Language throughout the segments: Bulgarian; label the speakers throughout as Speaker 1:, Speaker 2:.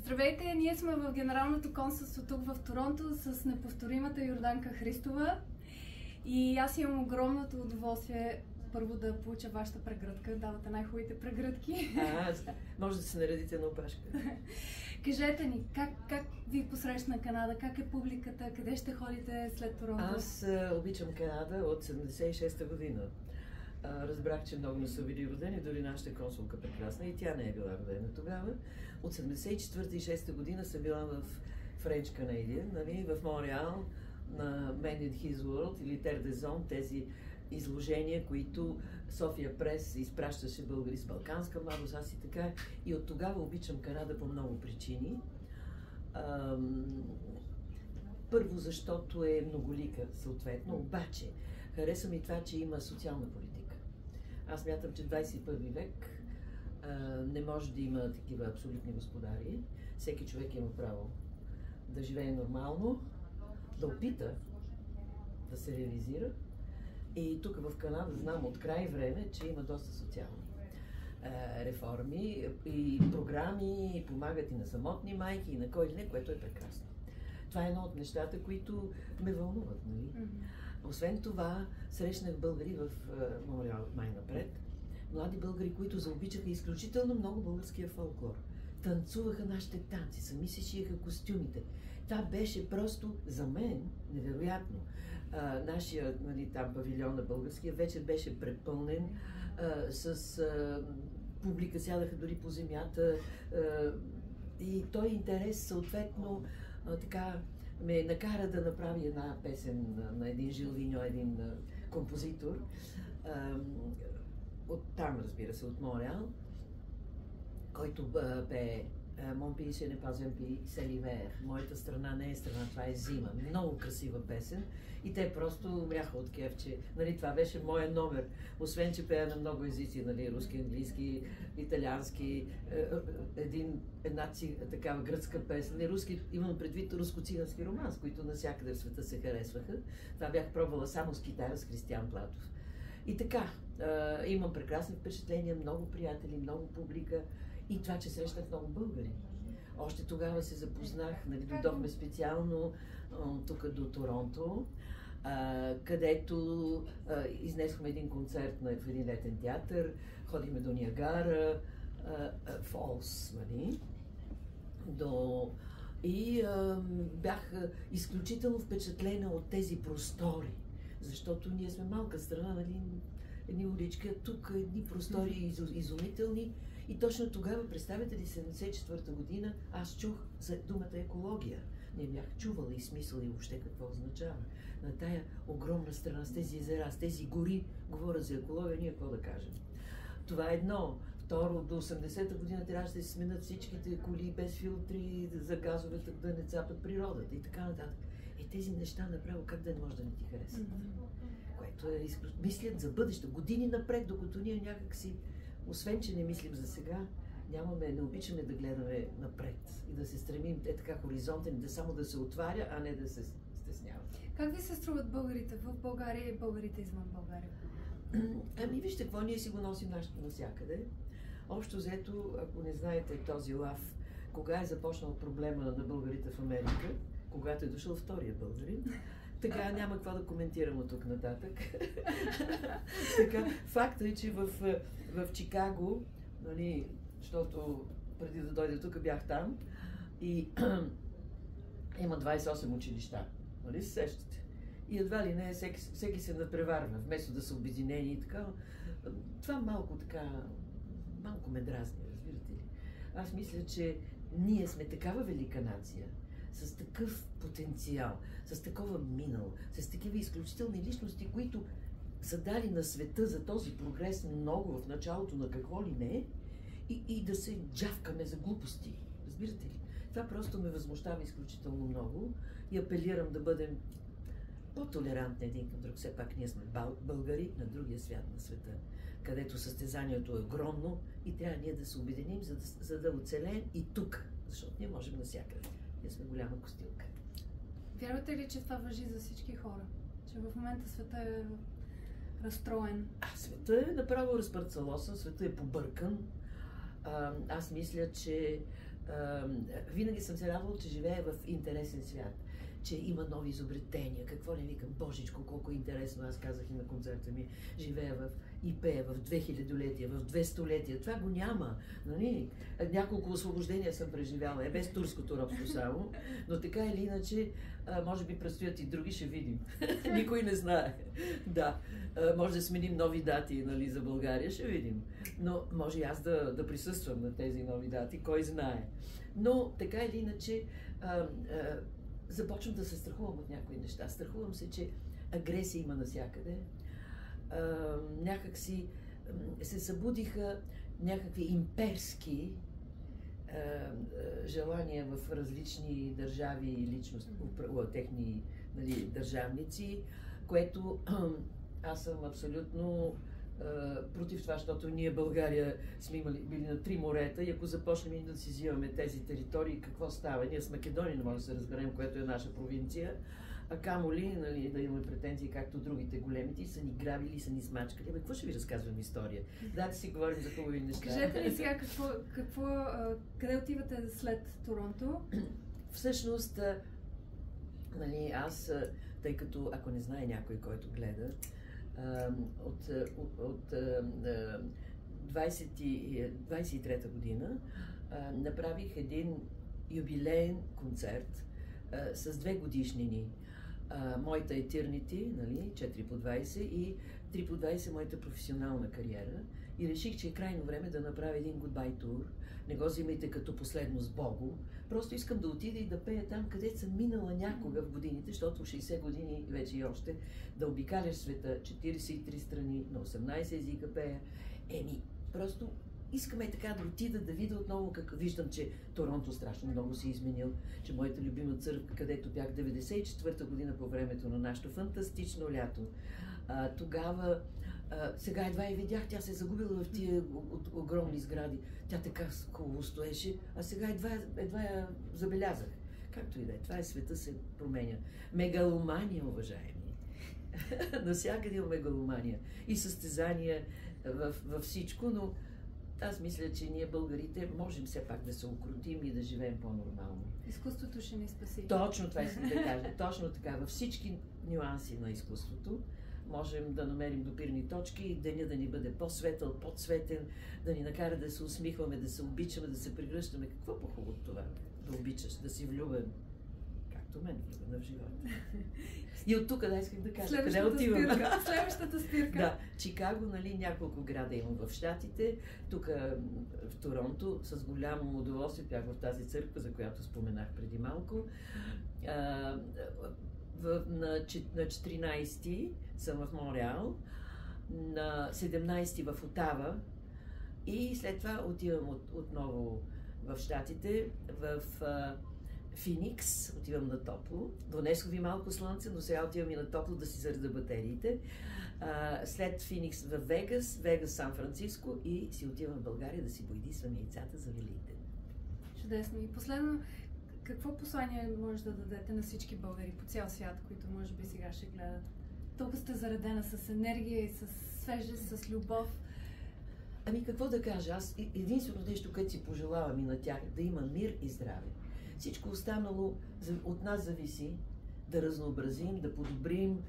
Speaker 1: Здравейте, ние сме в Генералното консулство тук в Торонто с неповторимата Йорданка Христова и аз имам огромното удоволствие първо да получа вашата прегръдка. Давате най-хубавите прегръдки.
Speaker 2: Може да се наредите на опашка.
Speaker 1: Кажете ни, как ви посрещна Канада, как е публиката, къде ще ходите след Торонто?
Speaker 2: Аз обичам Канада от 76-та година. Разбрах, че много не са били родени, дори нашата консулка прекрасна, и тя не е била родена тогава. От 74-та и 6-та година съм била в French Canadian, нали, в Монреал, на Man in His World или Terre des Hommes, тези изложения, които София Прес изпращаше българи с балканска младост, аз и така. И от тогава обичам Канада по много причини. Първо, защото е многолика, съответно, обаче хареса ми това, че има социална политика. Аз мятам, че 21 век не може да има такива абсолютни господари. Всеки човек има право да живее нормално, да опита да се реализира. И тук в Канада знам от край време, че има доста социални реформи и програми, и помагат и на самотни майки, и на кой ли не, което е прекрасно. Това е едно от нещата, които ме вълнуват. Нали? Освен това, срещнах българи в Монреал май напред, млади българи, които заобичаха изключително много българския фолклор. Танцуваха нашите танци, сами си шиеха костюмите. Това беше просто за мен невероятно. Нашия, нали, там павилион на българския вече беше препълнен с публика, сядаха дори по земята и той интерес съответно така ме накара да направи една песен на един Жил Виньо, един композитор. От там, разбира се, от Монреал, който пее Mon pays ce n'est pas un pays, c'est l'hiver. Моята страна не е страна, това е зима. Много красива песен. И те просто умряха от кеф, че нали, това беше моя номер. Освен, че пея на много езици, нали, руски, английски, италиански, една такава гръцка песен. Не руски, имам предвид руско-цигански романс, които навсякъде в света се харесваха. Това бях пробвала само с китара с Християн Платов. И така, имам прекрасни впечатления, много приятели, много публика. И това, че срещнах много българи. Още тогава се запознах, нали, дойдохме специално тук до Торонто, където изнесохме един концерт в един летен театър, ходихме до Ниагара, Фолс, нали? И бях изключително впечатлена от тези простори, защото ние сме малка страна, нали? Едни улички, тук едни простори изумителни. И точно тогава, представете ли, 74-та година, аз чух за думата екология. Не бях чувала и смисъл и въобще какво означава. На тая огромна страна, с тези езера, с тези гори, говоря за екология, ние какво да кажем. Това е едно. Второ, до 80-та година трябваше да се сменят всичките коли без филтри, за газовете да не цапат природата и така нататък. Тези неща направо как да не може да не ти харесат. Което е мислят за бъдеще, години напред, докато ние някак си, освен че не мислим за сега, не обичаме да гледаме напред и да се стремим така хоризонтен, да само да се отваря, а не да се стеснява.
Speaker 1: Как ви се струват българите в България и българите извън България?
Speaker 2: Ами вижте какво, ние си го носим нашето навсякъде. Общо взето, ако не знаете този лав, кога е започнал проблема на българите в Америка, когато е дошъл втория българин, така няма какво да коментирам от тук нататък. Така, факта е, че в Чикаго, нали, защото преди да дойде тук бях там, и има 28 училища, нали се сещате? И едва ли не, всеки се надпреварва, вместо да са обединени и така. Това малко ме дразни, разбирате ли? Аз мисля, че ние сме такава велика нация, с такъв потенциал, с такова минало, с такива изключителни личности, които са дали на света за този прогрес много в началото на какво ли не, и да се джавкаме за глупости. Разбирате ли? Това просто ме възмущава изключително много и апелирам да бъдем по-толерантни един към друг. Все пак ние сме българи на другия свят на света, където състезанието е огромно и трябва ние да се обединим, за да оцелеем и тук, защото ние можем навсякъде. Ние сме голяма костилка.
Speaker 1: Вярвате ли, че това важи за всички хора? Че в момента света е разстроен?
Speaker 2: Света е направо разпарцалосан, света е побъркан. Аз мисля, че Винаги съм се радвала, че живея в интересен свят. Че има нови изобретения, какво не викам, божичко, колко е интересно, аз казах и на концерта ми, живея и пея в 2000-летия, в 200-летия, това го няма, нали? Няколко освобождения съм преживяла, без турското робство само, но така или иначе, може би предстоят и други, ще видим. Никой не знае. Да, може да сменим нови дати, нали, за България, ще видим. Но може и аз да присъствам на тези нови дати, кой знае. Но така или иначе, започвам да се страхувам от някои неща. Страхувам се, че агресия има навсякъде. Някак си се събудиха някакви имперски желания в различни държави и личности, техни, нали, държавници, което аз съм абсолютно против това, защото ние България сме били на 3 морета и ако започнем да си взимаме тези територии, какво става? Ние с Македония не можем да се разберем, което е наша провинция, а камо ли, нали, да имаме претенции, както другите големите, са ни грабили, са ни смачкали. Абе, какво ще ви разказвам история? Да си говорим за хубави неща.
Speaker 1: Кажете ли сега къде отивате след Торонто?
Speaker 2: Всъщност, нали, аз, тъй като, ако не знае някой, който гледа, от 23-та година направих един юбилеен концерт с 2 годишнини. Моята Eternity, нали, 4 по 20 и 3 по 20 моята професионална кариера. И реших, че е крайно време да направя един goodbye тур. Не го взимайте като последно с Богу. Просто искам да отида и да пея там, където съм минала някога в годините, защото 60 години вече и още да обикаляш света, 43 страни, на 18 езика пея. Просто искаме така да отида, да видя отново, как виждам, че Торонто страшно много се изменил, че моята любима църква, където бях 94-та година по времето на нашето фантастично лято. Тогава, сега едва я видях, тя се е загубила в тия огромни сгради. Тя така хубаво стоеше, а сега едва я забелязах. Както и да е, това е, света се променя. Мегаломания, уважаеми. Навсякъде има мегаломания и състезания във всичко, но аз мисля, че ние българите можем все пак да се укротим и да живеем по-нормално.
Speaker 1: Изкуството ще ни спаси.
Speaker 2: Точно това искам да кажа. Точно така. Във всички нюанси на изкуството можем да намерим допирни точки и деня да ни бъде по-светъл, по-цветен, да ни накара да се усмихваме, да се обичаме, да се прегръщаме. Какво по-хубаво това? Да обичаш, да си влюбен. Както мен влюбена в живота. И от тук да исках да кажа, къде отивам?
Speaker 1: Следващата спирка.
Speaker 2: Да, Чикаго, нали, няколко града имам в Щатите. Тук в Торонто с голямо удоволствие бях в тази църква, за която споменах преди малко. На 14-ти съм в Монреал, на 17-ти в Отава и след това отивам отново в Щатите, в Феникс, отивам на топло. Донесох ви малко слънце, но сега отивам и на топло да си зареда батериите. След Феникс в Вегас, Сан-Франциско и си отивам в България да си бойдисвам яйцата за Великден.
Speaker 1: Чудесно. И последно, какво послание може да дадете на всички българи по цял свят, които може би сега ще гледат? Толкова сте заредена с енергия и с свежест, с любов.
Speaker 2: Ами какво да кажа? Аз единственото нещо, което си пожелавам и на тях, да има мир и здраве. Всичко останало от нас зависи да разнообразим, да подобрим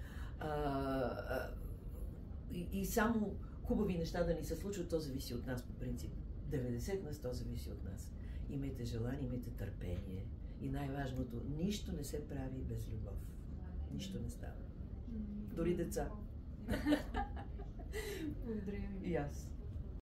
Speaker 2: и само хубави неща да ни се случват, то зависи от нас по принцип. 90% зависи от нас. Имайте желание, имайте търпение и най-важното, нищо не се прави без любов. Нищо не става. Дори деца.
Speaker 1: Благодаря ви.
Speaker 2: И аз.